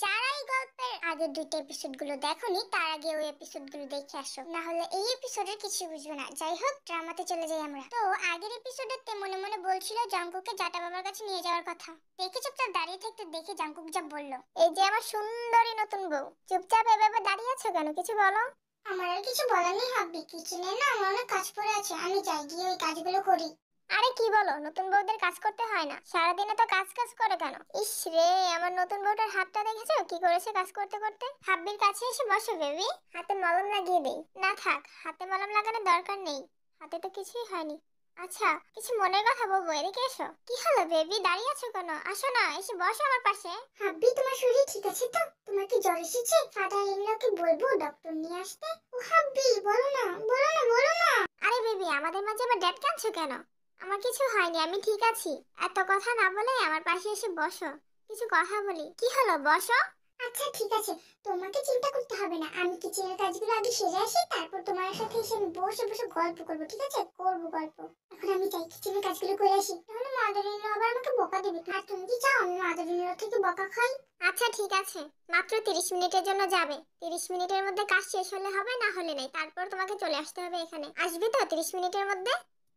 যারা এই গল্পের আগের দুইটা এপিসোডগুলো দেখোনি তার আগে ওই এপিসোডগুলো দেখে আসো, না হলে এই এপিসোডের কিছু বুঝবে না। যাই হোক, ড্রামাতে চলে যাই আমরা। তো আগের এপিসোডেতে মনে মনে বলছিল জাঙ্কুককে জাটা বাবার কাছে নিয়ে যাওয়ার কথা। দেখে চুপচাপ দাঁড়িয়ে থাকতে দেখে জাঙ্কুক যা বললো, এই যে আমার সুন্দরী নতুন বউ, চুপচাপ এভাবে দাঁড়িয়ে আছো কেন, কিছু বলো। আমার আর কিছু বলার নেই হাব্বি, কিচেনে না আমার অনেক কাজ পড়ে আছে, আমি যাই গিয়ে ওই কাজগুলো করি। আরে কি বলো, নতুন বউদের কাজ করতে হয় না? সারাদিনে তো কাজ কাজ করে কেন? ইস রে, আমার নতুন বউটার হাতটা দেখেছো কি করেছে কাজ করতে করতে। হাব্বির কাছে এসে বসো বেবি, হাতে মলম লাগিয়ে দেই। না থাক, হাতে মলম লাগানোর দরকার নেই, হাতে তো কিছুই হয়নি। আচ্ছা, কিছু মনের কথা বলবো, এদিকে এসো। কি হলো বেবি, দাঁড়িয়ে আছো কেন? আসো না, এসে বসো আমার পাশে। হাব্বি, তোমার শরীর ঠিক আছে তো? তোমার কি জ্বর এসেছে? ফাদার ইনলকে বলবো ডক্টর নিয়ে আসতে? ও হাব্বি, বলো না বলো না বলো না। আরে বেবি, আমাদের মাঝে আবার ড্যাড কাঁদছো কেন? আমার কিছু হয়নি, আমি ঠিক আছি। এত কথা না বলে আমার পাশে এসে বসো, কিছু কথা বলি। কি হলো, বসো। আচ্ছা ঠিক আছে, তোমাকে চিন্তা করতে হবে না, আমি কিচেনের কাজগুলো আগে সেরে আসি, তারপর তোমার সাথে এসে আমি বসে বসে গল্প করবো, ঠিক আছে? করবো গল্প। এখন আমি যাই কিচেনের কাজগুলো করে আসি, তাহলে মাদার ইন ল আবার আমাকে বকা দেবে। আর তুমি কি চাও আমি মাদার ইন ল থেকে বকা খাই? আচ্ছা ঠিক আছে, মাত্র 30 মিনিটের জন্য যাবে। 30 মিনিটের মধ্যে কাজ শেষ হলে হবে, না হলে নাই। তারপর তোমাকে চলে আসতে হবে এখানে। আসবে তো 30 মিনিটের মধ্যে?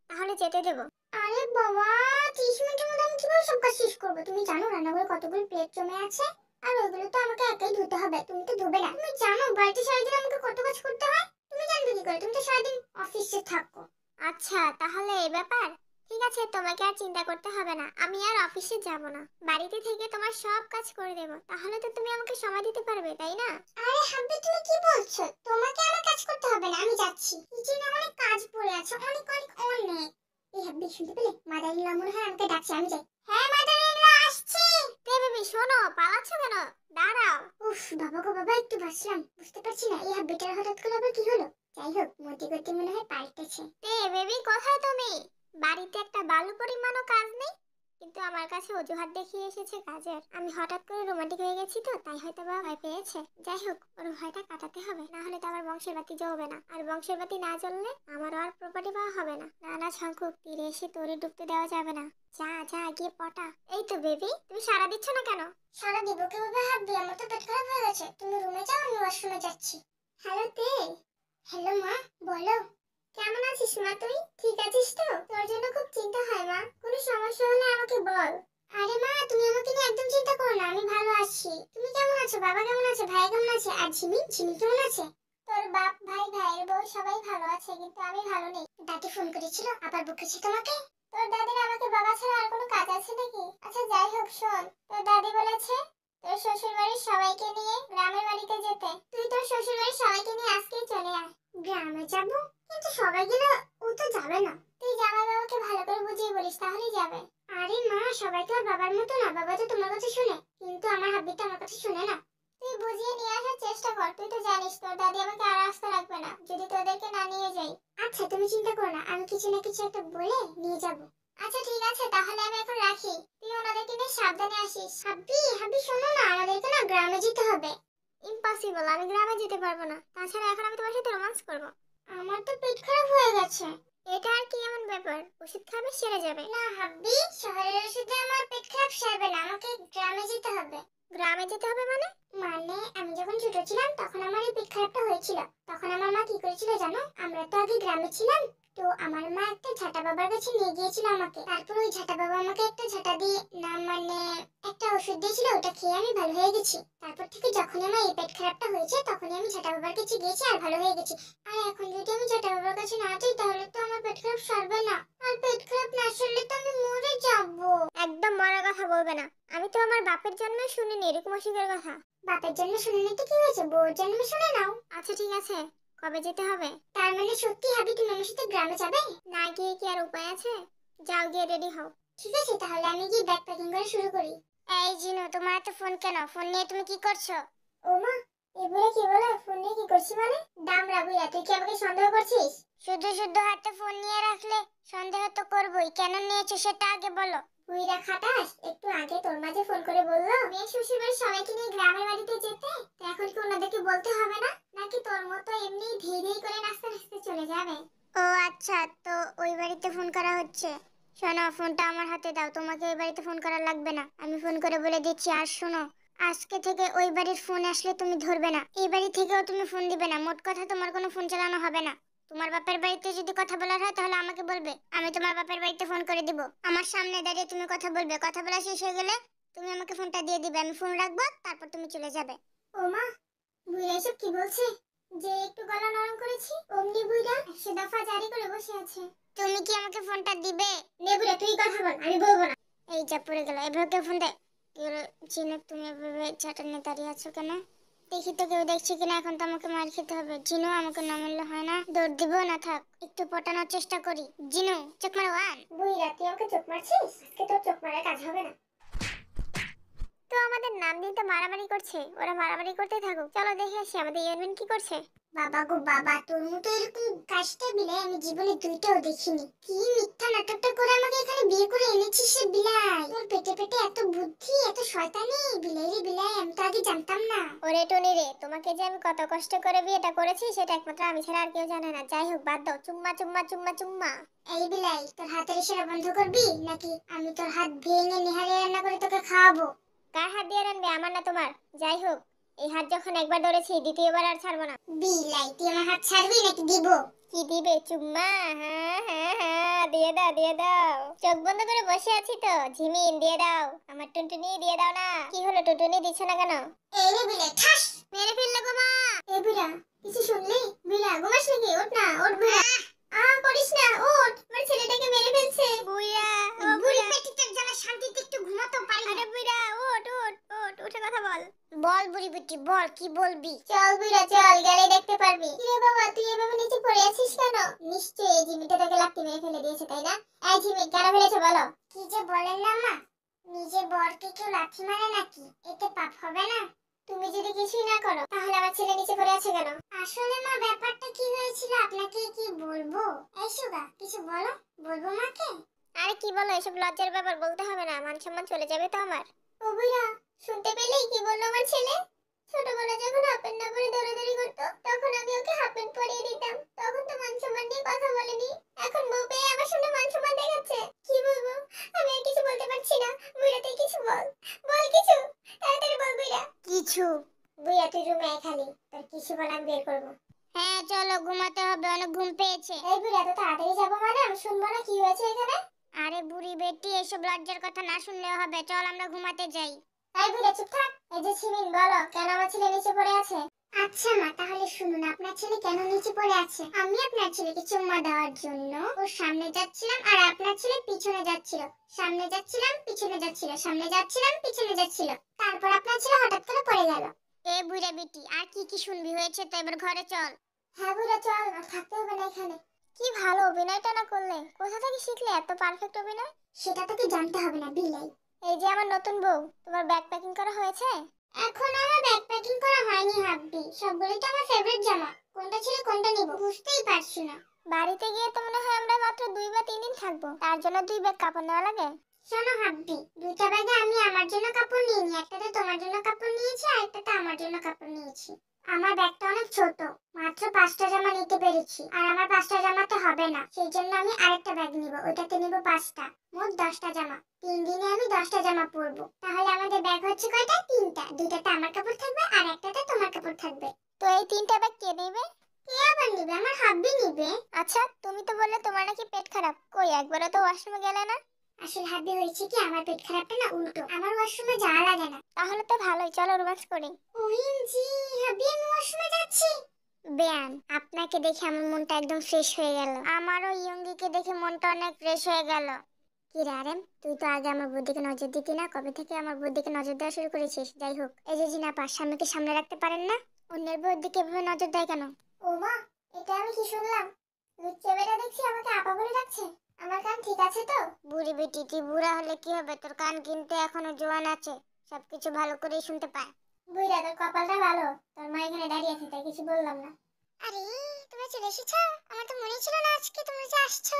তাহলে যেতে দেবো। আরে বাবা, 30 মিনিটের মধ্যে আমি কিভাবে সব কাজ শেষ করবো? তুমি জানো রান্নাঘরে কতগুলো প্লেট জমে আছে, আর ওইগুলো তো আমাকে একাই ধুতে হবে, তুমি তো ধুবে না। তুমি জানো বাড়িতে সারাদিন আমাকে কত কাজ করতে হয়? তুমি জানবে কি করে, তুমি তো সারাদিন অফিসে থাকো। আচ্ছা তাহলে এই ব্যাপার। ঠিক আছে, তোমাকে আর চিন্তা করতে হবে না, আমি আর অফিসে যাব না, বাড়িতে থেকে তোমার সব কাজ করে দেব। তাহলে তো তুমি আমাকে সময় দিতে পারবে, তাই না? আরে হাব্বি, তুমি কি বলছো? তোমাকে আমার কাজ করতে হবে না, আমি যাচ্ছি। কিচেনে অনেক কাজ পড়ে আছে, অনেক অনেক অনেক। এই হাব্বি, শুনতে পেলে? মাদার ইন ল মনে হয় আমাকে ডাকছে, আমি যাই। হ্যাঁ মাদার ইন ল, আসছি। তে বেবি শোনো, পালাচ্ছ কেন? দাঁড়াও। উফ বাবা গো বাবা, একটু বাঁচলাম, বুঝতে পারছি না এই হাব্বিটার হঠাৎ করে আবার কি হলো। যাই হোক, মতি গতি মনে হয় পাল্টেছে। তে বেবি, কোথায় তুমি? বাড়িতে একটা বালু পরিমাণও কাজ নেই, কিন্তু আমার কাছে অজুহাত দেখিয়ে এসেছে কাজের। আমি হঠাৎ করে রোমান্টিক হয়ে গেছি তো, তাই হয়তো বা ভয় পেয়েছে। যাই হোক, ওর ভয়টা কাটাতে হবে, না হলে তো আমার বংশের বাতি জ্বলবে না, আর বংশের বাতি না জ্বললে আমারও আর প্রপার্টি পাওয়া হবে না। না না শঙ্কুক, তীরে এসে তোরে ডুবতে দেওয়া যাবে না। যা যা গিয়ে পটা। এই তো বেবি, তুমি সাড়া দিচ্ছ না কেন? সাড়া দিব কিভাবে হাব্বি, আমার তো পেট খারাপ হয়ে গেছে। তুমি রুমে যাও, আমি ওয়াশরুমে যাচ্ছি। হ্যালো তে। হ্যালো মা, বলো। কেমন আছিস মা তুই? ঠিক আছিস তো? তোর জন্য খুব চিন্তা হয় মা, কোনো সমস্যা হলে আমাকে বল। আরে মা, তুমি আমাকে নিয়ে একদম চিন্তা করো না, আমি ভালো আছি। তুমি কেমন আছো? বাবা কেমন আছে? ভাই কেমন আছে? আর ঝিমি, ঝিমি কেমন আছে? তোর বাপ, ভাই, ভাইয়ের বউ সবাই ভালো আছে, কিন্তু আমি ভালো নেই। দাদি ফোন করেছিল, আবার বকেছে তোমাকে? তোর দাদির আমাকে বাবা ছাড়া আর কোনো কাজ আছে নাকি? আচ্ছা যাই হোক, শোন, তোর দাদি বলেছে তোর শ্বশুর বাড়ির সবাইকে নিয়ে গ্রামের বাড়িতে যেতে। তুই তোর শ্বশুর বাড়ির সবাইকে নিয়ে আজকেই চলে আয়। গ্রামে যাবো? কিন্তু সবাই গেলে ও তো যাবে না। তুই জামাই বাবাকে ভালো করে বুঝিয়ে বলিস, তাহলেই যাবে। আরে মা, সবাই তো আর বাবার মতো না, বাবা তো তোমার কথা শুনে, কিন্তু আমার হাব্বি তো আমার কথা শুনে না। তুই বুঝিয়ে নিয়ে আসার চেষ্টা কর, তুই তো জানিস তোর দাদি আমাকে আর আসতে রাখবে না যদি তোদেরকে না নিয়ে যাই। আচ্ছা তুমি চিন্তা করো না, আমি কিছু না কিছু একটা বলে নিয়ে যাব। আচ্ছা ঠিক আছে, তাহলে আমি এখন রাখি, তুই ওনাদেরকে নিয়ে সাবধানে আসিস। হাব্বি, হাব্বি শোনো না, আমাদেরকে না গ্রামে যেতে হবে। ইম্পসিবল, আমি গ্রামে যেতে পারবো না, তাছাড়া এখন আমি তোমার সাথে রোমান্স করব। আমার তো পেট খারাপ হয়ে গেছে। এটা আর কি এমন ব্যাপার, ওষুধ খাবে সেরে যাবে। না হাব্বি, শহরের ওষুধে আমার পেট খারাপ সারবে না, আমাকে গ্রামে যেতে হবে। গ্রামে যেতে হবে মানে? মানে আমি যখন ছোট ছিলাম তখন আমার এই পেট খারাপটা হয়েছিল। তখন আমার মা কি করেছিল জানো? আমরা তো আগে গ্রামে ছিলাম, তো আমার মা একটা ঝাঁটা বাবার কাছে নিয়ে গিয়েছিল আমাকে। তারপর ওই ঝাঁটা বাবা আমাকে একটা ঝাঁটা দিয়ে না মানে একটা ওষুধ দিয়েছিল, ওটা খেয়ে আমি ভালো হয়ে গেছি। তারপর থেকে যখন আমার এই পেট খারাপটা হয়েছে তখনই আমি ঝাঁটা বাবার কাছে গিয়েছি আর ভালো হয়ে গেছি। আর এখন যদি আমি ঝাঁটা বাবার কাছে না যাই তাহলে তো আমার পেট খারাপ সারবে না, আর পেট খারাপ না সারলে তো আমি মরে যাব। একদম মরার কথা বলবে না, আমি তো আমার বাপের জন্মে শুনিনি এরকম অসুখের কথা। বাপের জন্মে শুনিনি তো কি হয়েছে, বউর জন্মে শুনে নাও। আচ্ছা ঠিক আছে, কবে যেতে হবে? তার মানে সত্যি হাবি তুমি আমার সাথে গ্রামে যাবে? না গিয়ে কি আর উপায় আছে? যাও গিয়ে রেডি হও। ঠিক আছে, তাহলে আমি গিয়ে ব্যাগ প্যাকিং করা শুরু করি। এই জিনু, তোমার এত ফোন কেন? ফোন নিয়ে তুমি কি করছো? ও মা, এবারে কি বলে ফোন নিয়ে কি করছি মানে? দামড়া বুইয়া, তুই কি আমাকে সন্দেহ করছিস? শুধু শুধু হাতে ফোন নিয়ে রাখলে সন্দেহ তো করবই, কেন নিয়েছো সেটা আগে বলো। বুইরা খাটাস, একটু আগে তোর মাঝে ফোন করে বললো মেয়ে শ্বশুর বাড়ির সবাইকে নিয়ে গ্রামের বাড়িতে যেতে, তো এখন কি ওনাদেরকে বলতে হবে না? নাকি তোর মতো এমনি ধীরে ধীরে করে নাচতে নাচতে চলে যাবে? ও আচ্ছা, তো ওই বাড়িতে ফোন করা হচ্ছে। শোনো, ফোনটা আমার হাতে দাও, তোমাকে ওই বাড়িতে ফোন করা লাগবে না, আমি ফোন করে বলে দিচ্ছি। আর শোনো, আজকে থেকে ওই বাড়ির ফোন আসলে তুমি ধরবে না, এই বাড়ি থেকেও তুমি ফোন দিবে না। মোট কথা তোমার কোনো ফোন চালানো হবে না। তোমার বাপের বাড়িতে যদি কথা বলার হয় তাহলে আমাকে বলবে, আমি তোমার বাপের বাড়িতে ফোন করে দিব। আমার সামনে দাঁড়িয়ে তুমি কথা বলবে, কথা বলা শেষ হয়ে গেলে তুমি আমাকে ফোনটা দিয়ে দিবে, আমি ফোন রাখবো, তারপর তুমি চলে যাবে। ও মা, বুইড়া এসব কি বলছে? যে একটু গলা নরম করেছি অমনি বুইড়া 100 দফা জারি করে বসে আছে। তুমি কি আমাকে ফোনটা দিবে? নে বুইড়া তুই কথা বল, আমি বলবো না। এই যা পড়ে গেল, এভাবে ফোন দে। জিনু, তুমি এভাবে চাটানে দাঁড়িয়ে আছো কেন? দেখি তো কেউ দেখছি কিনা, এখন তো আমাকে মার খেতে হবে। জিনু, আমাকে না মারলে হয় না, দৌড় দিব না, থাক একটু পটানোর চেষ্টা করি। জিনু, চোখ মারো। বুইড়া, তুই আমাকে চোখ মারছিস? আজকে তোর চোখ মারার কাজ হবে না। তো আমাদের নাম দিয়ে তো মারামারি করছে, ওরা মারামারি করতে থাকুক, চলো দেখে আসি আমাদের ইয়ারমিন কি করছে। বাবা গো বাবা, তোর মতো এরকম কাজটা বিলাই আমি জীবনে দুইটাও দেখিনি। কি মিথ্যা নাটকটা করে আমাকে এখানে বিয়ে করে এনেছিস রে বিলাই। তোর পেটে পেটে এত বুদ্ধি, এত শয়তানি। বিলাই রে বিলাই, আমি তো আগে জানতাম না। ওরে টনি রে, তোমাকে যে আমি কত কষ্ট করে বিয়েটা করেছি সেটা একমাত্র আমি ছাড়া আর কেউ জানে না। যাই হোক, বাদ দাও, চুম্মা চুম্মা চুম্মা চুম্মা। এই বিলাই, তোর হাতের ইশারা বন্ধ করবি নাকি আমি তোর হাত ভেঙে নিহারে রান্না করে তোকে খাওয়াবো? কার হাত দিয়ে রানবে, আমার না তোমার? যাই হোক, এই হাত যখন একবার ধরেছি দ্বিতীয়বার আর ছাড়বো না। বিলাই, তুই আমার হাত ছাড়বি নাকি দিব? কি দিবে, চুম্মা? হ্যাঁ হ্যাঁ হ্যাঁ, দিয়ে দাও দিয়ে দাও। চোখ বন্ধ করে বসে আছি তো, ঝিমিন দিয়ে দাও, আমার টুনটুনি দিয়ে দাও না। কি হলো, টুনটুনি দিচ্ছ না কেন? এই রে বিলাই, ঠাস মেরে ফেললে গো মা। এ বিড়া, কিছু শুনলি? বিড়া ঘুমাস নাকি? ওঠ না, ওঠ বিড়া। করিস না, ওঠ, আমার ছেলেটাকে মেরে ফেলছে। বুইড়া, ও বুড়ি পেটিটার জ্বালা শান্তিতে একটু ঘুমাতে পারি না। আরে বুইড়া, ওঠ ওঠ ওঠ, উঠে কথা বল। বল বুড়ি বেটি, বল, কি বলবি? চল বুইড়া চল, গেলে দেখতে পারবি। কি রে বাবা, তুই এভাবে নিচে পড়ে আছিস কেন? নিশ্চয়ই এই ঝিমিটা তোকে লাথি মেরে ফেলে দিয়েছে, তাই না? এই ঝিমি, কেন ফেলেছে বলো? কি যে বলেন না মা, নিজের বরকে কেউ লাথি মারে নাকি? এতে পাপ হবে না? তুমি যদি কিছুই না করো তাহলে আমার ছেলে নিচে পড়ে আছে কেন? আসলে মা, ব্যাপারটা কি হয়েছিল আপনাকে কি বলবো? এই সুগা, কিছু বলো, বলবো মাকে? আরে কি বলো, এসব লজ্জার ব্যাপার বলতে হবে না, মান সম্মান চলে যাবে তো আমার। ও বুইড়া, শুনতে পেলেই কি বললো আমার ছেলে? ছোটবেলা যখন হাফ প্যান্ট না পরে দৌড়াদৌড়ি করতো তখন আমি ওকে হাফ প্যান্ট পরিয়ে দিতাম, তখন তো মান সম্মান নিয়ে কথা বলেনি। এখন বউ পেয়ে আমার সামনে মান সম্মান দেখাচ্ছে। কি বলবো, আমি আর কিছু বলতে পারছি না। বুইড়া, তুই কিছু বল, বল কিছু, তাড়াতাড়ি বল বুইড়া। কিছু? বুইড়া তুই রুমে আয়, খালি তোর কিছু বল আমি বের করবো। হ্যাঁ চলো, ঘুমাতে হবে, অনেক ঘুম পেয়েছে। এই বুড়ি, এত তাড়াতাড়ি যাবো মানে? আমি শুনবো না, কি হয়েছে এখানে? আরে বুড়ি বেটি, এসব লজ্জার কথা না শুনলেও হবে, চল আমরা ঘুমাতে যাই। এই বুড়ি চুপ থাক। এই যে ছিমিন, বলো কেন আমার ছেলে নিচে পড়ে আছে? আচ্ছা মা, তাহলে শুনুন, আপনার ছেলে কেন নিচে পড়ে আছে। আমি আপনার ছেলেকে চুম্মা দেওয়ার জন্য ওর সামনে যাচ্ছিলাম, আর আপনার ছেলে পিছনে যাচ্ছিল। সামনে যাচ্ছিলাম, পিছনে যাচ্ছিল, সামনে যাচ্ছিলাম, পিছনে যাচ্ছিল। তারপর আপনার ছেলে হঠাৎ করে পড়ে গেল। এ বুড়া বেটি, আর কি কি শুনবি, হয়েছে তো, এবার ঘরে চল। হ্যাঁ বুড়া চল, আর থাকতে হবে না এখানে। কি ভালো অভিনয়টা না করলে, কোথা থেকে শিখলে এত পারফেক্ট অভিনয়? সেটা তোকে জানতে হবে না বিলাই। এই যে আমার নতুন বউ, তোমার ব্যাগ প্যাকিং করা হয়েছে? এখন আমার ব্যাগ প্যাকিং করা হয়নি হাব্বি, সবগুলোই তো আমার ফেভারিট জামা, কোনটা ছেড়ে কোনটা নিব বুঝতেই পারছি না। বাড়িতে গিয়ে তো মনে হয় আমরা মাত্র 2 বা 3 দিন থাকবো, তার জন্য 2 ব্যাগ কাপড় নেওয়া লাগে। শোনো হাব্বি, দুইটা ব্যাগে আমি আমার জন্য কাপড় নিইনি, একটাতে তোমার জন্য কাপড় নিয়েছি আর একটাতে আমার জন্য কাপড় নিয়েছি। আমার ব্যাগটা অনেক ছোট, মাত্র 5টা জামা নিতে পেরেছি, আর আমার 5টা জামাতে হবে না, সেই জন্য আমি আরেকটা ব্যাগ নিব, ওইটাতে নিব 5টা, মোট 10টা জামা। 3 দিনে আমি 10টা জামা পরবো। তাহলে আমাদের ব্যাগ হচ্ছে কয়টা? 3টা। দুইটাতে আমার কাপড় থাকবে আর একটাতে তোমার কাপড় থাকবে। তো এই 3টা ব্যাগ কে নেবে? কে আবার নিবে? আমার হাব্বি নিবে। আচ্ছা, তুমি তো বললে তোমার নাকি পেট খারাপ, কই একবারও তো ওয়াশরুমে গেলে না? আসলে হাব্বি, হয়েছে কি, আমার পেট খারাপটা না উল্টো, আমার ওয়াশরুমে যাওয়া লাগে না। তাহলে তো ভালোই, চলো রোম্যান্স করি। ওএমজি হাব্বি, আমি ওয়াশরুমে যাচ্ছি। বেয়ান, আপনাকে দেখে আমার মনটা একদম ফ্রেশ হয়ে গেল। আমারও ইয়ঙ্গিকে দেখে মনটা অনেক ফ্রেশ হয়ে গেল। কি রে আরেম, তুই তো আগে আমার বুদ্ধিকে নজর দিতি না, কবে থেকে আমার বুদ্ধিকে নজর দেওয়া শুরু করেছিস? যাই হোক, এই যে জিনাপা, স্বামীকে সামনে রাখতে পারেন না, অন্যের বউয়ের দিকে এভাবে নজর দেয় কেন? ও মা, এটা আমি কি শুনলাম? লুচ্চা বেটা দেখছি আমাকে আপা বলে ডাকছে। আমার কান ঠিক আছে তো? বুড়ি বেটি, তুই বুড়া হলে কি হবে, তোর কান কিন্তু এখনো জোয়ান আছে, সবকিছু ভালো করেই শুনতে পায়। বুইড়া, তোর কপালটা ভালো, তোর মা এখানে দাঁড়িয়ে আছে তাই কিছু বললাম না। আরে তুমি চলে এসেছো, আমার তো মনেই ছিল না আজকে তুমি যে আসছো।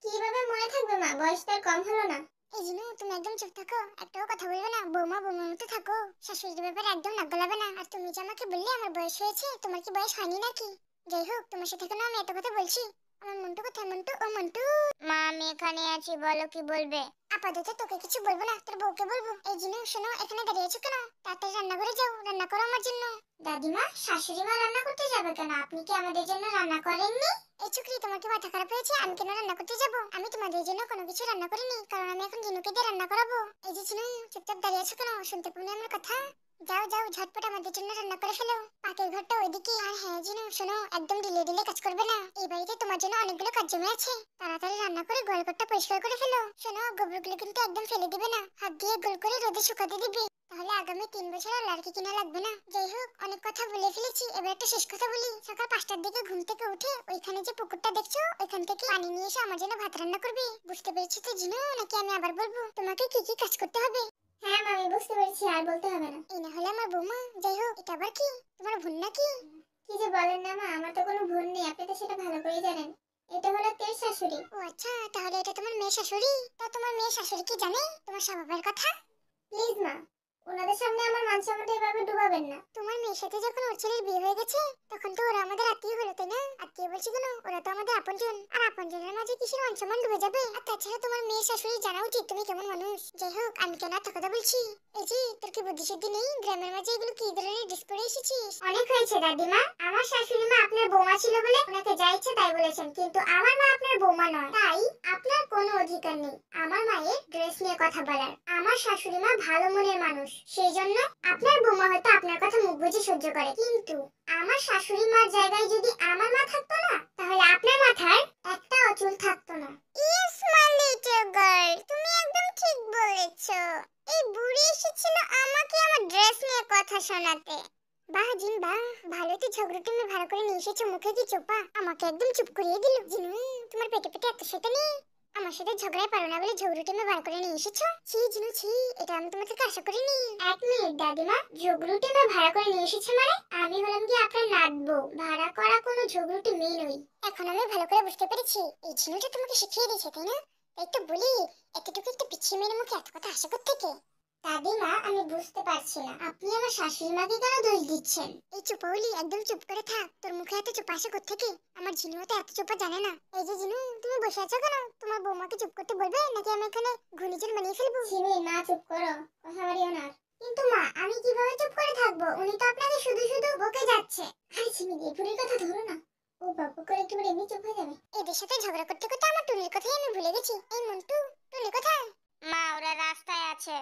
কিভাবে মনে থাকবে মা, বয়স তো আর কম হলো না। এই জন্য তুমি একদম চুপ থাকো, একটাও কথা বলবে না, বৌমা বৌমার মতো থাকো, শাশুড়ির ব্যাপারে একদম নাক গলাবে না। আর তুমি যে আমাকে বললে আমার বয়স হয়েছে, তোমার কি বয়স হয়নি নাকি? যাই হোক, তোমার সাথে কেন আমি এত কথা বলছি? আমার মন্টু কোথায়? মন্টু, ও মন্টু। মা আমি এখানে আছি, বলো কি বলবে? আপাতত তোকে কিছু বলবো না, তোর বউকে বলবো। এই জিনু শোনো, এখানে দাঁড়িয়ে আছো কেন? তাড়াতাড়ি রান্নাঘরে যাও, রান্না করো আমার জন্য। দাদিমা, শাশুড়ি মা রান্না করতে যাবে কেন? আপনি কি আমাদের জন্য রান্না করেননি? এই চুকরি, তোমার কি মাথা খারাপ হয়েছে? আমি কেন রান্না করতে যাব? আমি তোমাদের জন্য কোনো কিছু রান্না করিনি, কারণ আমি এখন জিনুকে দিয়ে রান্না করাবো। এই যে জিনু, চুপচাপ দাঁড়িয়ে আছো কেন? শুনতে পাওনি আমার কথা? যাও যাও, ঝটপট আমাদের জন্য রান্না করে ফেলো। পাকের ঘরটা ওইদিকে। আর হ্যাঁ জিনু শোনো, একদম ঢিলে ঢিলে কাজ করবে না। এই বাড়িতে তোমার জন্য অনেকগুলো কাজ জমে আছে। তাড়াতাড়ি রান্না করে গোয়ালঘরটা পরিষ্কার করে ফেলো। শোনো, গোবরগুলো কিন্তু একদম ফেলে দিবে না, হাত দিয়ে গোল করে রোদে শুকাতে দিবে। তাহলে আগামী 3 বছর আর লাড়কি কিনা লাগবে না। যাই হোক, অনেক কথা বলে ফেলেছি, এবার একটা শেষ কথা বলি। সকাল 5টার দিকে ঘুম থেকে উঠে ওইখানে যে পুকুরটা দেখছো, ওইখান থেকে পানি নিয়ে এসে আমার জন্য ভাত রান্না করবে। বুঝতে পেরেছো তো জিনু? নাকি আমি আবার বলবো তোমাকে কি কি কাজ করতে হবে? হ্যাঁ মামি, বুঝতে পেরেছি, আর বলতে হবে না। এই না হলে আমার বৌমা। যাই হোক, এটা আবার কি? তোমার বোন নাকি? কি যে বলেন না মা, আমার তো কোনো বোন নেই, আপনি তো সেটা ভালো করেই জানেন। এটা হলো তের শাশুড়ি। ও আচ্ছা, তাহলে এটা তোমার মেয়ে শাশুড়ি। তা তোমার মেয়ে শাশুড়ি কি জানে তোমার স্বভাবের কথা? প্লিজ মা, ওনাদের সামনে আমার মান সম্মানটা এভাবে ডুবাবেন না। তোমার মেয়ের সাথে যখন ওর ছেলের বিয়ে হয়ে গেছে, তখন তো ওরা আমাদের আত্মীয় হলো, তাই না? আত্মীয় বলছি কেন, ওরা তো আমাদের আপনজন। আর আপনজনের মাঝে কিসের মান সম্মান ডুবে যাবে? আর তাছাড়া তোমার মেয়ে শাশুড়ি জানা উচিত তুমি কেমন মানুষ। যাই হোক, আমি কেন এত কথা বলছি? এই যে তোর কি বুদ্ধি শুদ্ধি নেই? গ্রামের মাঝে এগুলো কি ধরনের ড্রেস পরে এসেছিস? অনেক হয়েছে দাদিমা, আমার শাশুড়ি মা আপনার বৌমা ছিল বলে ওনাকে যা ইচ্ছে তাই বলেছেন, কিন্তু আমার মা আপনার বৌমা নয়, তাই আপনার কোনো অধিকার নেই আমার মায়ের ড্রেস নিয়ে কথা বলার। আমার শাশুড়ি মা ভালো মনের মানুষ, সেই জন্য আপনার বৌমা হয়তো আপনার কথা মুখ বুজে সহ্য করে, কিন্তু আমার শাশুড়ি মার জায়গায় যদি আমার মা থাকতো না, তাহলে আপনার মাথায় একটা চুল থাকতো না। ইয়েস মাই লিটল গার্ল, তুমি একদম ঠিক বলেছো। এই বুড়ি এসেছিল আমাকে আমার ড্রেস নিয়ে কথা শোনাতে। বাহ জিন বাহ, ভালো তো ঝগড়াটা আমি ভালো করে নিয়ে এসেছো। মুখে কি চোপা, আমাকে একদম চুপ করিয়ে দিল। জিনু, তোমার পেটে পেটে এত শয়তানি। আমার সাথে ঝগড়ায় পারো না বলে ঝগড়াটা আমি বার করে নিয়ে এসেছো? ছি জিনু ছি, এটা আমি তোমার থেকে আশা করিনি। এক মিনিট দাদিমা, ঝগড়ুটি আমি ভাড়া করে নিয়ে এসেছি মানে? আমি হলাম কি আপনার নাতবো, ভাড়া করা কোনো ঝগড়ুটি মেয়ে নই। এখন আমি ভালো করে বুঝতে পেরেছি, এই ঝিনুটা তোমাকে শিখিয়ে দিয়েছে, তাই না? তাই তো বলি, এতটুকু একটা পিছিয়ে মেয়ের মুখে এত কথা আশা করতে থেকে। দাদিমা, আমি বুঝতে পারছি না আপনি আমার শাশুড়ি মাকে কেন দোষ দিচ্ছেন। এই চুপৌলি, একদম চুপ করে থাক। তোর মুখে এত চুপ আসে কোত্থেকে? আমার ঝিনুও তো এত চুপা জানে না। এই যে ঝিনু, তুমি বসে আছো কেন? তোমার বৌমাকে চুপ করতে বলবে, নাকি আমি এখানে ঘূর্ণিঝড় বানিয়ে ফেলবো? ঝিমি মা, চুপ করো, কথা বাড়িও না। কিন্তু মা, আমি কিভাবে চুপ করে থাকবো? উনি তো আপনাকে শুধু শুধু বকে যাচ্ছে। আরে ঝিমি, এই বুড়ির কথা ধরো না, ও বাবু করে একেবারে এমনি চুপ হয়ে যাবে। এদের সাথে ঝগড়া করতে করতে আমার টুনির কথাই আমি ভুলে গেছি। এই মন্টু, টুনি কোথায়? মা, ওরা রাস্তায় আছে,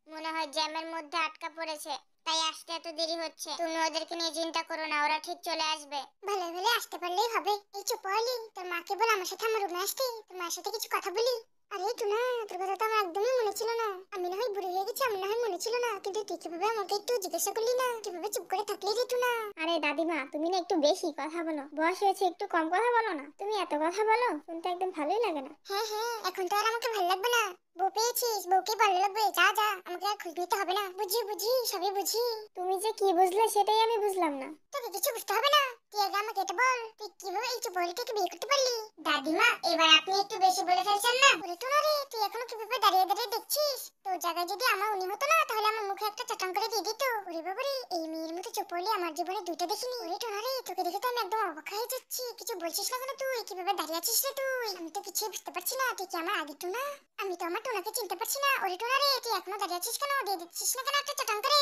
মনে হয় জ্যামের মধ্যে আটকা পড়েছে, তাই আসতে এত দেরি হচ্ছে। তুমি ওদেরকে নিয়ে চিন্তা করো না, ওরা ঠিক চলে আসবে। ভালো ভালো আসতে পারলেই হবে। এই চুপ পড়লি, তোর মাকে বল আমার সাথে আমার রুমে আসতে, তোর মার সাথে কিছু কথা বলি। আরে টুনা, তোর কথা তো আমার একদমই মনে ছিল না। আমি না হয় বুড়ি হয়ে গেছি, আমার না হয় মনে ছিল না, কিন্তু তুই কিভাবে আমাকে একটু জিজ্ঞাসা করলি না? কিভাবে চুপ করে থাকলি রে টুনা? আরে দাদিমা, তুমি না একটু বেশি কথা বলো, বয়স হয়েছে, একটু কম কথা বলো না। তুমি এত কথা বলো, শুনতে একদম ভালোই লাগে না। হ্যাঁ হ্যাঁ, এখন তো আর আমাকে ভালো লাগবে না। বউ পেয়েছিস, বউকে ভালো লাগবে। যা যা, আমাকে আর খুঁজ নিতে হবে না। বুঝি বুঝি, সবই বুঝি। তুমি যে কি বুঝলে সেটাই আমি বুঝলাম না। তোকে কিছু বুঝতে হবে না, তুই আগে আমাকে এটা বল, তুই কিভাবে এই চুপড়িটাকে বিয়ে করতে পারলি? দাদিমা, এবার আপনি একটু বেশি বলে ফেলছেন না। ওরে টোনা রে, তুই এখনো কিভাবে দাঁড়িয়ে দাঁড়িয়ে দেখছিস? তোর জায়গায় যদি আমার উনি হতো না, তাহলে আমার মুখে একটা চটাং করে দিয়ে দিত। ওরে বাবারে, এই মেয়ের মতো চুপড়ি আমার জীবনে দুইটা দেখিনি। ওরে টোনা রে, তোকে দেখে তো আমি একদম অবাক হয়ে যাচ্ছি। কিছু বলছিস না কেন? তুই কিভাবে দাঁড়িয়ে আছিস রে তুই? আমি তো কিছুই বুঝতে পারছি না, তুই কি আমার আগের টোনা? আমি তো আমার টোনাকে চিনতে পারছি না। ওরে টোনা রে, তুই এখনো দাঁড়িয়ে আছিস কেন? দিয়ে দিচ্ছিস না কেন একটা চটাং করে?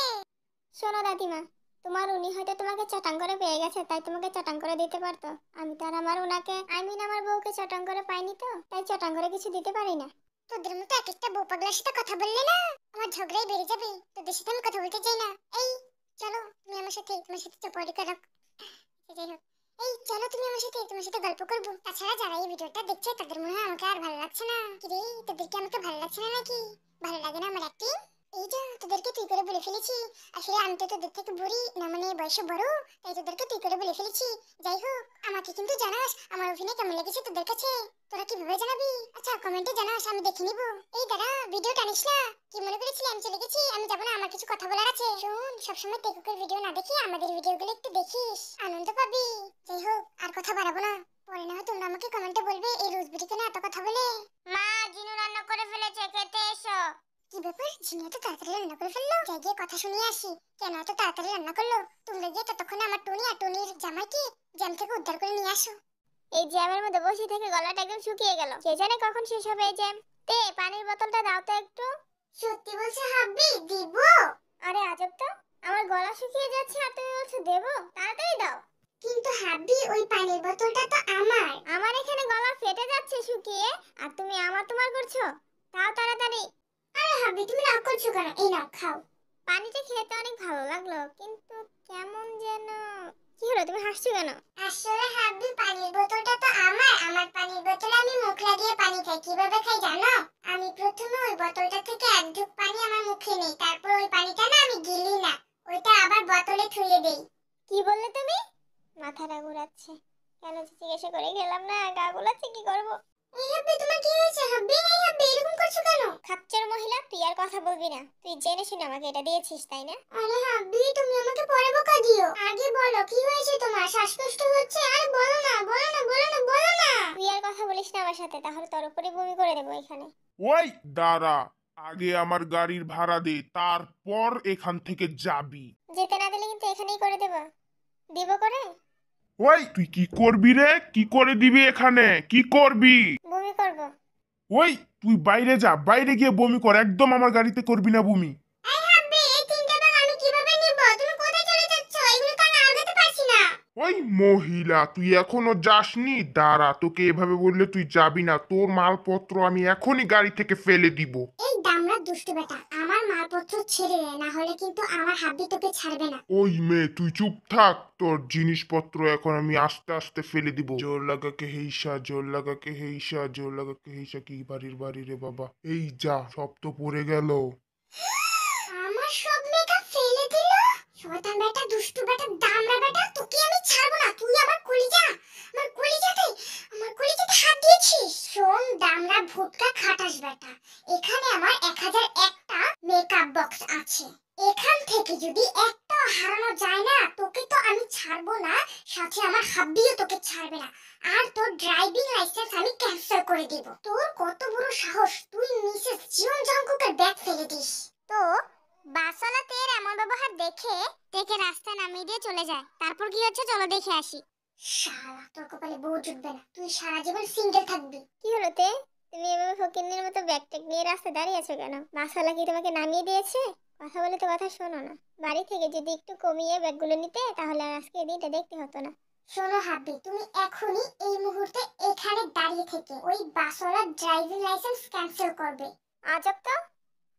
শোনো দাদিমা, তোমার উনি হয়তো তোমাকে চটাং করে পেয়ে গেছে, তাই তোমাকে চটাং করে দিতে পারতো। আমি তো আর আমার উনাকে, আমার বউকে চটাং করে পাইনি, তো তাই চটাং করে কিছু দিতে পারি না। তোদের মতো এক একটা বউ পাগলার সাথে কথা বললে না আমার ঝগড়াই বেড়ে যাবে। তোদের সাথে আমি কথা বলতে চাই না। এই চলো, তুমি আমার সাথে, তোমার সাথে চপাড়ি করা। যাই হোক, এই চলো তুমি আমার সাথে, তোমার সাথে গল্প করবো। তাছাড়া যারা এই ভিডিওটা দেখছে তাদের মনে হয় আমাকে আর ভালো লাগছে না। কিরে, তোদের কি আমাকে ভালো লাগছে না নাকি? ভালো লাগে না আমার অ্যাক্টিং? এই যা, তোদেরকে তুই করে বলে ফেলেছি। আসলে আমি তো তোদের থেকে বুড়ি না, মানে বয়সে বড়, তাই তোদেরকে তুই করে বলে ফেলেছি। যাই হোক, আমাকে কিন্তু জানাস আমার অভিনয় কেমন লেগেছে তোদের কাছে। তোরা কিভাবে জানাবি? আচ্ছা কমেন্টে জানাস, আমি দেখে নিব। এই দাঁড়া, ভিডিও টানিস না। কি মনে করেছিলি আমি চলে গেছি? আমি যাবো না, আমার কিছু কথা বলার আছে। শোন, সবসময় টেকুকের ভিডিও না দেখি আমাদের ভিডিওগুলো একটু দেখিস, আনন্দ পাবি। যাই হোক, আর কথা বাড়াবো না, পরে না হয় তোমরা আমাকে কমেন্টে বলবে এই রোজ বিটিকে না এত কথা বলে। মা, জিনু রান্না করে ফেলেছে, খেতে এসো। কি ব্যাপার, ঝিনি এত তাড়াতাড়ি রান্না করে ফেললো? যাই গিয়ে কথা শুনিয়ে আসি, কেন এত তাড়াতাড়ি রান্না করলো। তোমরা গিয়ে ততক্ষণে আমার টুনি আর টুনির জামাইকে জ্যাম থেকে উদ্ধার করে নিয়ে আসো। এই জ্যামের মধ্যে বসে থেকে গলাটা একদম শুকিয়ে গেল। কে জানে কখন শেষ হবে এই জ্যাম। তে পানির বোতলটা দাও তো একটু। সত্যি বলছো হাব্বি, দিব? আরে আজব তো, আমার গলা শুকিয়ে যাচ্ছে আর তুমি বলছো দেব? তাড়াতাড়ি দাও। কিন্তু হাব্বি, ওই পানির বোতলটা তো আমার। আমার এখানে গলা ফেটে যাচ্ছে শুকিয়ে, আর তুমি আমার তোমার করছো। দাও তাড়াতাড়ি। আরে হাব্বি, তুমি রাগ করছো কেন? এই নাও খাও। পানিটা খেতে অনেক ভালো লাগলো, কিন্তু কেমন যেন। কি হলো, তুমি হাসছো কেন? আসলে হাব্বি, পানির বোতলটা তো আমার পানির বোতলে আমি মুখ লাগিয়ে পানি খাই। কিভাবে খাই জানো? আমি প্রথমে ওই বোতলটা থেকে এক ঢোক পানি আমার মুখে নেই, তারপর ওই পানিটা না আমি গিলি না, ওইটা আবার বোতলে থুয়ে দেই। কি বললে তুমি? মাথাটা ঘুরাচ্ছে। কেন জিজ্ঞাসা করে গেলাম না, গা গুলাচ্ছে, কি করব? এই হাব্বি, তোমার কি হয়েছে হাব্বি? এই হাব্বি, এরকম করছো কেন? খাচ্চর মহিলা, তুই আর কথা বলবি না। তুই জেনে শুনে আমাকে এটা দিয়েছিস, তাই না? আরে হাব্বি, তুমি আমাকে পরে বকা দিও। আগে বলো কি হয়েছে তোমার? শ্বাসকষ্ট হচ্ছে? আরে বলো না, বলো না, বলো না, বলো না। তুই আর কথা বলিস না আমার সাথে, তাহলে তোর উপরে বমি করে দেবো এখানে। ওই দাঁড়া, আগে আমার গাড়ির ভাড়া দে, তারপর এখান থেকে যাবি। যেতে না দিলে কিন্তু এখানেই করে দেবো। দিব করে? ওই তুই কি করবি রে? কি করে দিবি এখানে? কি করবি? বমি করব। ওই তুই বাইরে যা, বাইরে গিয়ে বমি কর, একদম আমার গাড়িতে করবি না বমি। এই হাব্বি, এই তিনটা ব্যাগ আমি কিভাবে নিব? তুমি কোথায় চলে যাচ্ছ? এগুলো তো আমি আগাতে পারছি না। ওই মহিলা, তুই এখনো যাসনি? দাঁড়া, তোকে এভাবে বললে তুই যাবি না। তোর মালপত্র আমি এখনই গাড়ি থেকে ফেলে দিব। এই দামড়া দুষ্টু বেটা, আমার মালপত্র ছেড়ে দে, না হলে কিন্তু আমার হাব্বি তোকে ছাড়বে না। ওই মেয়ে, তুই চুপ থাক। তোর জিনিসপত্র এখন আমি আস্তে আস্তে ফেলে দিব। জোর লাগাকে হেইসা, জোর লাগাকে হেইসা, জোর লাগাকে হেইসা। কি বাড়ির বাড়ি রে বাবা! এই যা, সব তো পড়ে গেল। আমার সব মেকআপ ফেলে দিল। শয়তান বেটা, দুষ্টু বেটা, দামড়া বেটা, তোকে আমি ছাড়বো না। তুই আমার কলিজাতে হাত দিয়েছিস। শোন দামড়া ভুটকা খাটাস বেটা, এখানে আমার 1001টা মেকআপ বক্স আছে। এখান থেকে যদি একটা হারানো যায় না, তোকে তো আমি ছাড়বো না, সাথে আমার হাব্বিও তোকে ছাড়বে না। আর তোর ড্রাইভিং লাইসেন্স আমি ক্যান্সেল করে দিব। তোর কত বড় সাহস, তুই মিসেস জিওন জঙ্কুকের ব্যাগ ফেলে দিস? তো বাসওয়ালাতে এর এমন ব্যবহার দেখে দেখে রাস্তা নামিয়ে দিয়ে চলে যায়। তারপর কি হচ্ছে চলো দেখে আসি। শালা, তোর কপালে বউ জুটবে না, তুই সারা জীবন সিঙ্গেল থাকবি। কি হলো তে, তুমি এভাবে ফকিন্নির মতো ব্যাগ ট্যাগ নিয়ে রাস্তায় দাঁড়িয়ে আছো কেন? বাসওয়ালা কি তোমাকে নামিয়ে দিয়েছে? কথা বলে তো কথা শোনো না। বাড়ি থেকে যদি একটু কমিয়ে ব্যাগগুলো নিতে, তাহলে আর আজকে এই দিনটা দেখতে হতো না। শোনো হাব্বি, তুমি এখনই এই মুহূর্তে এখানে দাঁড়িয়ে থেকে ওই বাসওয়ালার ড্রাইভিং লাইসেন্স ক্যান্সেল করবে। আজব তো,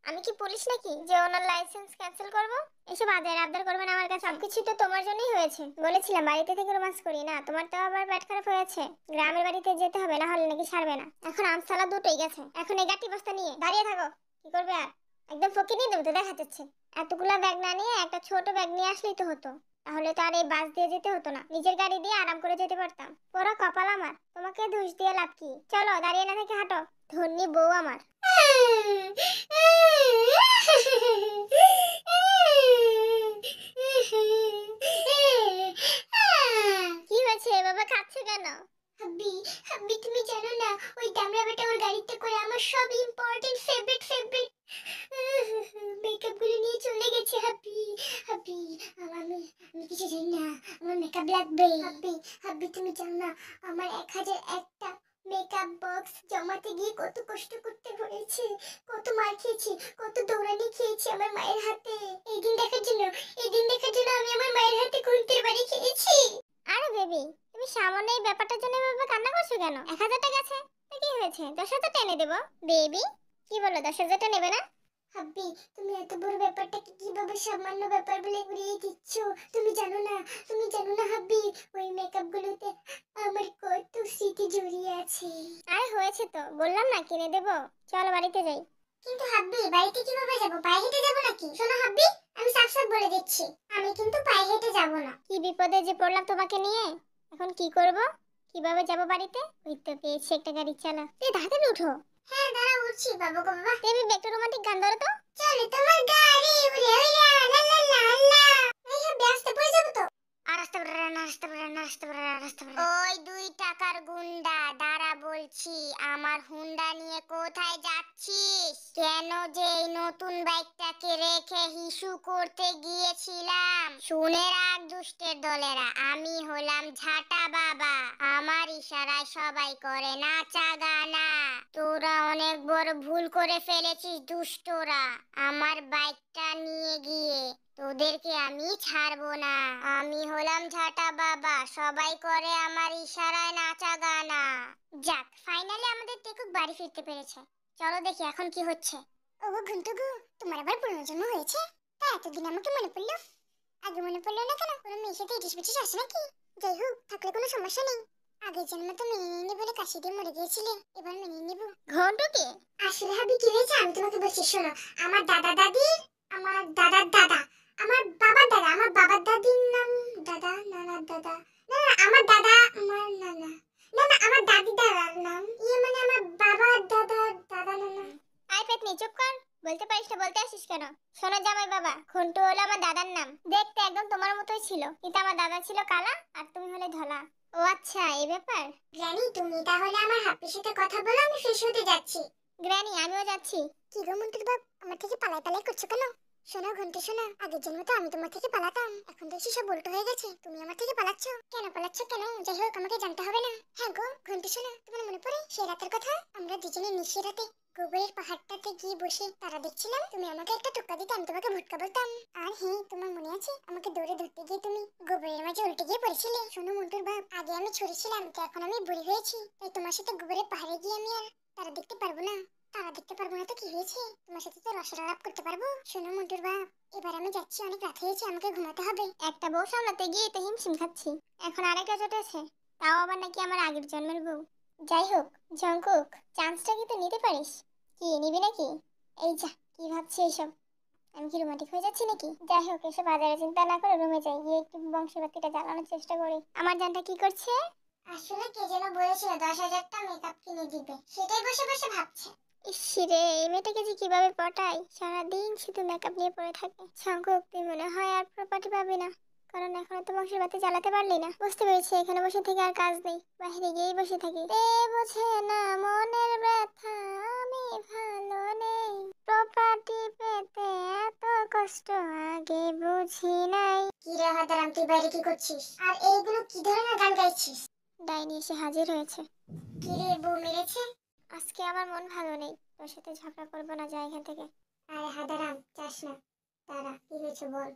আমি কি পুলিশ নাকি যে ওনার লাইসেন্স ক্যান্সেল করব? এসব আদার আবদার করবে না আমার কাছে। সবকিছু তো তোমার জন্যই হয়েছে। বলেছিলাম বাড়িতে থেকে রোমান্স করি না, তোমার তো আবার পেট খারাপ হয়েছে। গ্রামের বাড়িতে যেতে হবে, না হলে নাকি ছাড়বে না। এখন আমসালা দুটোই গেছে, এখন এই গাটি বস্তা নিয়ে দাঁড়িয়ে থাকো। কি করবে আর? একদম ফকির নিয়ে দেবো তো, দেখা যাচ্ছে। এতগুলা ব্যাগ না নিয়ে একটা ছোট ব্যাগ নিয়ে আসলেই তো হতো। তাহলে তো আর এই বাস দিয়ে যেতে হতো না, নিজের গাড়ি দিয়ে আরাম করে যেতে পারতাম। পুরো কপাল আমার, তোমাকে দোষ দিয়ে লাভ কি? চলো দাঁড়িয়ে না থেকে হাঁটো। ধন্যী বউ আমার। কি হয়েছে, বাবা খাচ্ছে কেন? হাব্বি, হাব্বি, তুমি জানো না ওই দামড়া বেটা ওর গাড়িতে করে আমার সব ইম্পর্টেন্ট ফেভারিট মেকআপ গুলো নিয়ে চলে গেছে। হাব্বি, হাব্বি, আমি আমি কিছু জানি না, আমার মেকআপ লাগবে। হাব্বি, হাব্বি, তুমি জানো না আমার 1001টা মেকআপ বক্স জমাতে গিয়ে কত কষ্ট করতে হয়েছে, কত মার খেয়েছি, কত দৌড়ানি খেয়েছি আমার মায়ের হাতে। এই দিন দেখার জন্য আমি আমার মায়ের হাতে খুন্তির বাড়ি খেয়েছি। আরে বেবি, তুমি সামনে এই ব্যাপারটার জন্য এভাবে কান্না করছো কেন? 1000টা গেছে তো কি হয়েছে, 10,000টা এনে দেবো। বেবি কি বলো, 10,000টা নেবে না? হাব্বি, তুমি এত বড় ব্যাপারটাকে কিভাবে সামান্য ব্যাপার বলে উড়িয়ে দিচ্ছ? তুমি জানো না, হাব্বি, ওই মেকআপ গুলোতে আমার কত স্মৃতি জড়িয়ে আছে। আরে হয়েছে তো, বললাম না কিনে দেবো। চলো বাড়িতে যাই। কিন্তু হাব্বি, বাড়িতে কিভাবে যাব? পায়ে হেঁটে যাব নাকি? শোনো হাব্বি, আমি সাফ সাফ বলে দিচ্ছি, আমি কিন্তু পায়ে হেঁটে যাব না। কি বিপদে যে পড়লাম তোমাকে নিয়ে। এখন কি করব? কিভাবে যাব বাড়িতে? ওই তো পেয়েছি একটা গাড়ি, চালা। এই তাড়াতাড়ি উঠো। হ্যাঁ দাঁড়া, উঠছি বাবা গো বাবা। তুমি একটা রোমান্টিক গান ধরো তো। চলে তোমার গাড়ি উড়ে উড়ে লা লা লা লা। এই হ্যাঁ, ব্যস্ত পড়ে যাব তো। ওই 2 টাকার গুন্ডা, দাঁড়া বলছি। আমার হুন্ডা নিয়ে কোথায় যাচ্ছিস? কেন যে এই নতুন বাইকটাকে রেখে হিসু করতে গিয়েছিলাম, শুনে রাখ দুষ্টের দলেরা, আমি হলাম ঝাঁটা বাবা। আমার ইশারায় সবাই করে নাচা গানা। তোরা অনেক বড় ভুল করে ফেলেছিস দুষ্টরা। আমার বাইকটা নিয়ে গিয়ে তোদেরকে আমি ছাড়বো না। আমি হলাম ঝাঁটা বাবা, সবাই করে আমার ইশারায় নাচা গানা। যাক, ফাইনালি আমাদের টেকুক বাড়ি ফিরতে পেরেছে। চলো দেখি এখন কি হচ্ছে। ওগো ঘন্টুগু, তোমার আবার পুনর্জন্ম হয়েছে? তা এতদিন আমাকে মনে পড়লো? আগে মনে পড়লো না কেন? কোনো মেয়ের সাথে ইটিস পিটিস আসে নাকি? যাই হোক, থাকলে কোনো সমস্যা নেই। আগের জন্ম তো মেনে নিয়ে বলে কাশি দিয়ে মরে গিয়েছিলে, এবার মেনে নিব। ঘন্টুকে আসলে হাবি কি হয়েছে আমি তোমাকে বলছি, শোনো। আমার দাদা দাদি, আমার দাদার দাদা, আমার বাবার দাদা, আমার বাবার দাদির নাম দাদা, নানার দাদা, না না আমার দাদা, আমার নানা, না না আমার দাদি দাদার নাম মানে আমার বাবার দাদা, দাদা নানা। আই পেতনি চুপ কর, বলতে পারিস না, বলতে আসিস কেন? শোনো জামাই বাবা, ঘন্টু হলো আমার দাদার নাম। দেখতে একদম তোমার মতোই ছিল, কিন্তু আমার দাদা ছিল কালা আর তুমি হলে ধলা। ও আচ্ছা, এই ব্যাপার। গ্র্যানি, তুমি তাহলে আমার হাপ্পির সাথে কথা বলো, আমি ফ্রেশ হতে যাচ্ছি। গ্র্যানি, আমিও যাচ্ছি। কি গো মন্টুর বাপ, আমার থেকে পালাই পালাই করছো কেন? শোনো ঘন্টু শোনো, আগের জন্ম তো আমি তোমার থেকে পালাতাম, এখন তো সব উল্টো হয়ে গেছে, তুমি আমার থেকে পালাচ্ছ কেন? পালাচ্ছ কেন? যাই হোক, আমাকে জানতে হবে না। হ্যাঁ গো ঘন্টু শোনো, তোমার মনে পড়ে সে রাতের কথা? আমরা দুজনে নিশি রাতে গোবরের পাহাড়টাতে গিয়ে বসে তারা দেখছিলাম। তুমি আমাকে একটা টোক্কা দিতে, আমি তোমাকে ভুটকা বলতাম। আর হ্যাঁ, তোমার মনে আছে আমাকে দৌড়ে ধরতে গিয়ে তুমি গোবরের মাঝে উল্টে গিয়ে পড়েছিলে? শোনো মন্টুর বাপ, আগে আমি ছোট ছিলাম, তো এখন আমি বুড়ি হয়েছি, তাই তোমার সাথে গোবরের পাহাড়ে গিয়ে আমি আর তারা দেখতে পারবো না। তারা দেখতে পারবো না তো কি হয়েছে, তোমার সাথে তো রসালাপ করতে পারবো। শোনো মন্টুর বাপ, এবার আমি যাচ্ছি, অনেক রাত হয়েছে, আমাকে ঘুমাতে হবে। একটা বউ সামলাতে গিয়ে তো হিমশিম খাচ্ছি, এখন আরেকটা জটেছে, তাও আবার নাকি আমার আগের জন্মের বউ। যাই হোক জঙ্কুক, চান্সটা কি তো নিতে পারিস? কি নিবি নাকি? এই যা, কি ভাবছি এইসব? আমি কি রোমান্টিক হয়ে যাচ্ছি নাকি? যাই হোক, এসব বাজারে চিন্তা না করে রুমে যাই, গিয়ে একটু বংশবাতিটা জ্বালানোর চেষ্টা করি। আমার জানটা কি করছে? আসলে কে যেন বলেছিল 10,000টা মেকআপ কিনে দিবে, সেটাই বসে বসে ভাবছে। ইসরে, এই মেয়েটাকে যে কিভাবে পটাই, সারাদিন শুধু মেকআপ নিয়ে পড়ে থাকে। শঙ্কুক, তুই মনে হয় আর প্রপার্টি পাবি না, কারণ এখনো তো বংশের বাতি জ্বালাতে পারলি না। বুঝতে পেরেছি, এখানে বসে থেকে আর কাজ নেই, বাইরে গিয়েই বসে থাকি। এ বোঝে না মনের ব্যথা, আমি ভালো নেই, প্রপার্টি পেতে এত কষ্ট আগে বুঝি নাই। কি রে হাদারাম, তুই বাইরে কি করছিস? আর এইগুলো কি ধরনের গান গাইছিস? ডাইনি এসে হাজির হয়েছে। কি রে, বউ মেরেছে? আজকে আমার মন ভালো নেই, তোর সাথে ঝগড়া করবো না, যা এখান থেকে। আরে হাদারাম, চাস না, তারা কি হয়েছে বল।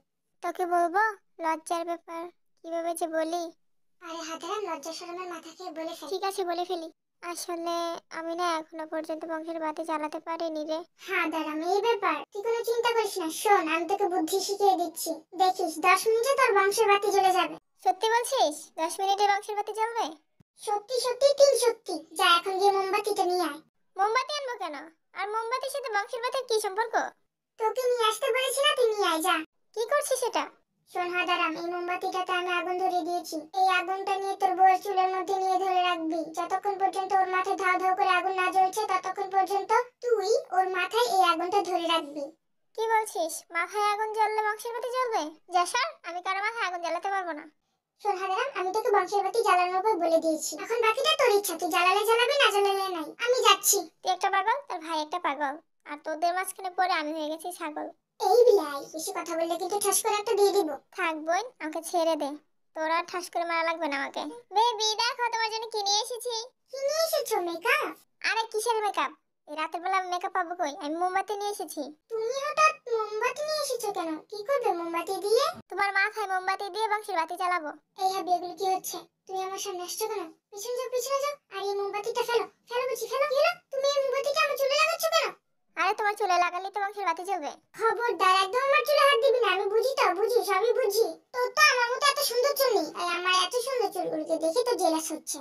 তোকে বলবো, লজ্জার ব্যাপার, কিভাবে যে বলি। আরে হাদারাম, লজ্জা শরমের মাথা খেয়ে বলে ফেল। ঠিক আছে, বলে ফেলি। আসলে আমি না এখনো পর্যন্ত বংশের বাতি জ্বালাতে পারিনি রে। হাদারাম, এই ব্যাপার, তুই কোনো চিন্তা করিস না, শোন আমি তোকে বুদ্ধি শিখিয়ে দিচ্ছি, দেখিস 10 মিনিটে তোর বংশের বাতি জ্বলে যাবে। সত্যি বলছিস? 10 মিনিটে বংশের বাতি জ্বলবে? সত্যি সত্যি, তিন সত্যি। যা এখন গিয়ে মোমবাতিটা নিয়ে আয়। মোমবাতি আনবো কেন? আর মোমবাতির সাথে বংশের বাতির কি সম্পর্ক? তোকে নিয়ে আসতে বলেছি না, তুই নিয়ে আয় যা। কি করছিস এটা? শোন হাদারাম, এই মোমবাতিটাতে আমি আগুন ধরিয়ে দিয়েছি, এই আগুনটা নিয়ে তোর বউয়ের চুলের মধ্যে নিয়ে ধরে রাখবি, যতক্ষণ পর্যন্ত ওর মাথায় ধাও ধাও করে আগুন না জ্বলছে ততক্ষণ পর্যন্ত তুই ওর মাথায় এই আগুনটা ধরে রাখবি। কি বলছিস? মাথায় আগুন জ্বললে বংশের বাতি জ্বলবে? যা সর, আমি কারো মাথায় আগুন জ্বালাতে পারবো না। শোন হাদারাম, আমি তোকে বংশের বাতি জ্বালানোর উপর বলে দিয়েছি, এখন বাকিটা তোর ইচ্ছা, তুই জ্বালালে জ্বালাবি, না জ্বালালে নাই। আমি যাচ্ছি। তুই একটা পাগল, তোর ভাই একটা পাগল, আর তোদের মাঝখানে পড়ে আমি হয়ে গেছি ছাগল। এই বিলাই, বেশি কথা বললে কিন্তু ঠাস করে একটা দিয়ে দিব। থাক বোন, আমাকে ছেড়ে দে, তোরা ঠাস করে মারা লাগবে না আমাকে। বেবি দেখো, তোমার জন্য কি নিয়ে এসেছি। কি নিয়ে এসেছো? মেকআপ? আরে কিসের মেকআপ? এই রাতের বেলা মেকআপ পাবো কই? আমি মোমবাতি নিয়ে এসেছি। তুমি হঠাৎ মোমবাতি নিয়ে এসেছো কেন? কি করবে মোমবাতি দিয়ে? তোমার মাথায় মোমবাতি দিয়ে বংশের বাতি জ্বালাবো। এই হাবি, এগুলো কি হচ্ছে? তুমি আমার সামনে আসছো কেন? পিছনে যাও, পিছনে যাও। আর এই মোমবাতিটা ফেলো, ফেলো বুঝি, ফেলো। কি হলো? তুমি এই মোমবাতিটা আমার চুলে লাগাচ্ছ কেন? আরে তোমার চুলে লাগালে তো বংশের বাতি জ্বলবে। খবরদার, একদম আমার চুলে হাত দিবি না, আমি বুঝি তো, বুঝি, সবই বুঝি। তোর তো আমার মতো এত সুন্দর চুল নেই, তাই আমার এত সুন্দর চুলগুলোকে দেখে তো জেলাস হচ্ছে।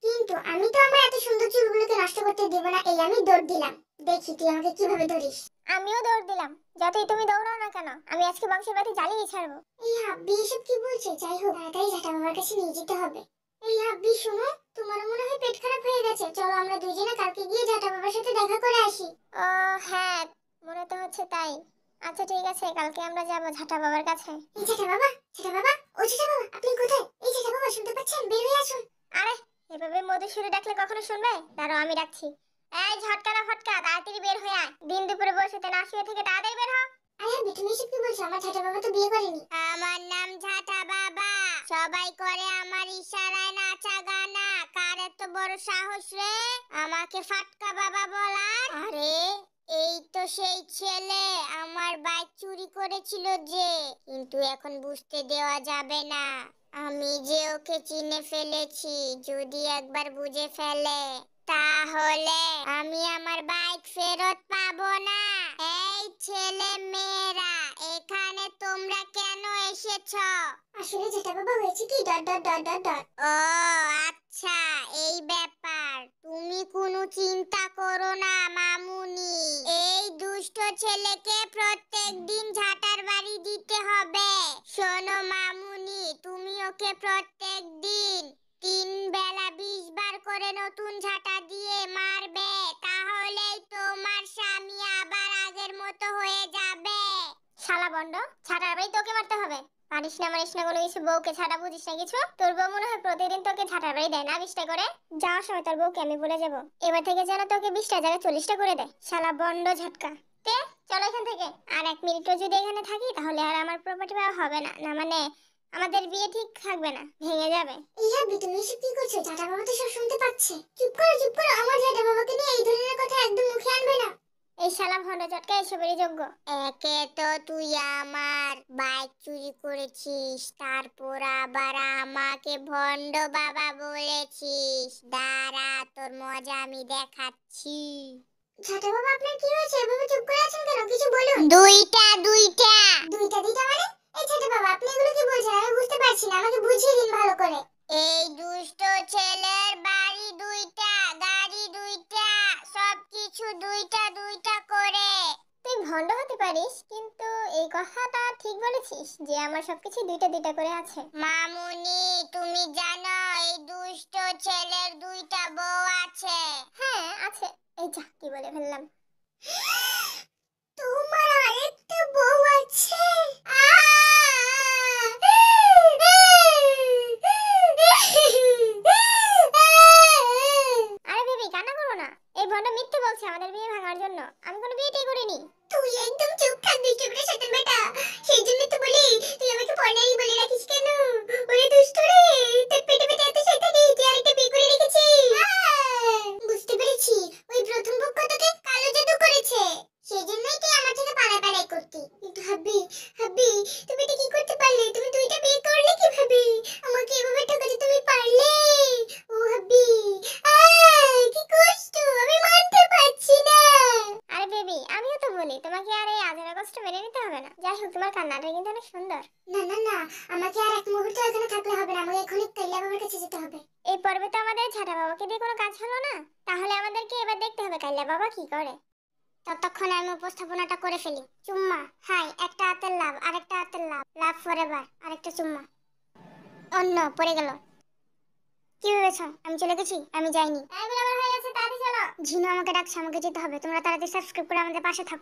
কিন্তু আমি তো আমার এত সুন্দর চুলগুলোকে নষ্ট করতে দেব না, এই আমি দৌড় দিলাম, দেখি তুই আমাকে কিভাবে ধরিস। আমিও দৌড় দিলাম, যতই তুমি দৌড়াও না কেন, আমি আজকে বংশের বাতি জ্বালিয়ে ছাড়বো। এই হাব্বি এসব কি বলছে? যাই হোক, তাড়াতাড়ি ঝাঁটা বাবার কাছে নিয়ে যেতে হবে। এই হাব্বি শোনো, তোমার মনে হয় পেট খারাপ হয়ে গেছে, চলো আমরা দুইজনে কালকে গিয়ে ঝাঁটা বাবার সাথে দেখা করে আসি। হ্যাঁ, মনে তো হচ্ছে তাই। আচ্ছা ঠিক আছে, কালকে আমরা যাবো ঝাঁটা বাবার কাছে। এই ঝাঁটা বাবা, ঝাঁটা বাবা, ও ঝাঁটা বাবা, আপনি কোথায়? এই ঝাঁটা বাবা, শুনতে পাচ্ছেন? বের হয়ে আসুন। আরে এভাবে মধু সুরে ডাকলে কখনো শুনবে? দাঁড়াও, আমি ডাকছি। এই ঝটকা না ফটকা, তাড়াতাড়ি বের হয়ে আয়, দিন দুপুরে বসে না শুয়ে থেকে তাড়াতাড়ি বের হ। আরে তুমি এসব কি বলছো? আমার ঝাঁটা বাবা তো বিয়ে করেনি। আমার নাম সবাই করে আমার ইশারায় নাচা গানা। কার এত বড় সাহস রে আমাকে ফাটকা বাবা বলার? আরে এই তো সেই ছেলে আমার বাইক চুরি করেছিল যে, কিন্তু এখন বুঝতে দেওয়া যাবে না আমি যে ওকে চিনে ফেলেছি। যদি একবার বুঝে ফেলে তাহলে আমি আমার বাইক ফেরত পাবো না। এই ছেলে মেয়েরা এখানে তোমরা কেন এসেছো? আসলে যেটা বাবা হয়েছে কি ও আচ্ছা এই ব্যাপার। তুমি কোনো চিন্তা করো না মামুনি, এই দুষ্ট ছেলেকে প্রত্যেকদিন ঝাঁটার বাড়ি দিতে হবে। শোনো মামুনি, তুমি ওকে প্রত্যেকদিন 3 বেলা 20 বার করে নতুন ঝাঁটা দিয়ে মারবে, তাহলেই তোমার স্বামী আবার আগের মতো হয়ে যাবে। শালা বন্ড, ঝাঁটার বাড়ি তোকে মারতে হবে? পারিস না মারিস না কোনো কিছু, বউকে ছাড়া বুঝিস না কিছু? তোর বউ মনে হয় প্রতিদিন তোকে ঝাঁটার বাড়ি দেয় না 20টা করে? যাওয়ার সময় তোর বউকে আমি বলে যাবো এবার থেকে যেন তোকে 20টার জায়গায় 40টা করে দেয়। শালা বন্ড ঝাটকা। তে চলো এখান থেকে। আর 1 মিনিটও যদি এখানে থাকি তাহলে আর আমার প্রপার্টি পাওয়া হবে না। না মানে আমাদের বিয়ে ঠিক থাকবে না, ভেঙে যাবে। ইহা তুমি এসব কি করছো? ঝাঁটা বাবা তো সব শুনতে পাচ্ছে। চুপ করো, আমার ঝাঁটা বাবাকে নিয়ে এই ধরনের কথা একদম মুখে আনবে না। এই শালা ভন্ড চটকা এসবেরই যোগ্য। একে তো তুই আমার বাইক চুরি করেছিস, তারপর আবার আমাকে ভন্ড বাবা বলেছিস। দাঁড়া তোর মজা আমি দেখাচ্ছি। ঝাঁটা বাবা আপনার কি হয়েছে? এভাবে চুপ করে আছেন কেন? কিছু বলুন। দুইটা মানে? এই ঝাঁটা বাবা আপনি এগুলো কি বলছেন? আমি বুঝতে পারছি না, আমাকে বুঝিয়ে দিন ভালো করে। এই দুষ্ট ছেলের বাড়ি 2টা, গাড়ি 2টা, সবকিছু 2টা করে। তুই ভন্ড হতে পারিস, কিন্তু এই কথাটা ঠিক বলেছিস যে আমার সবকিছু 2টা করে আছে। মামুনি তুমি জানো এই দুষ্ট ছেলের 2টা বউ আছে? হ্যাঁ আছে। এই যা কি বলে ফেললাম। তোমার আরেকটা বউ আছে? আরে বেবি কান্না করো না। এই ভন্ড মিথ্যে বলছে আমাদের বিয়ে ভাঙার জন্য। আমি কোনো বিয়েটাই করিনি। তুই একদম চুপ থাক দুষ্টু বেটা শয়তান বেটা। সেই জন্য তো বলি তুই আমাকে পর্ণাই বলে রাখিস কেন? ওরে দুষ্ট রে, তোর পেটে পেটে এত শয়তানি তুই আরেকটা বিয়ে করে রেখেছিস। বুঝতে পেরেছি, ওই প্রথম পক্ষ তোকে কালো জাদু করেছে। সেই জন্যই তুই আমার থেকে পালাই করতি। কিন্তু হাব্বি তুমি এটা কি করতে পারলে? তুমি 2টা বিয়ে করলে কিভাবে? আমাকে এভাবে ঠকাতে তুমি পারলে? ও হাব্বি কি কষ্ট, আমি মানতে পারছি না। আরে বেবি আমিও তো বলি তোমাকে আর এই আজের কষ্ট মেনে নিতে হবে না। যাই হোক তোমার কান্নাটা কিন্তু অনেক সুন্দর। না আমাকে আর এক মুহূর্ত এখানে থাকলে হবে না, আমাকে এখনই কাইলা বাবার কাছে যেতে হবে। এই পর্বে তো আমাদের ঝাঁটা বাবাকে দিয়ে কোনো কাজ হলো না, তাহলে আমাদেরকে এবার দেখতে হবে কাইলা বাবা কি করে। ততক্ষণে আমি উপস্থাপনাটা করে ফেলি। চুম্মা হাই, একটা হাতের লাভ, আরেকটা হাতের লাভ ফরএভার, আরেকটা চুম্মা। অন্য পড়ে গেল। কি ভেবেছো আমি চলে গেছি? আমি যাইনি। এই বরাবর হয়ে গেছে, তাড়াতাড়ি চলো। ঝিনু আমাকে ডাকছে, আমাকে যেতে হবে। তোমরা তাড়াতাড়ি সাবস্ক্রাইব করে আমাদের পাশে থাকো।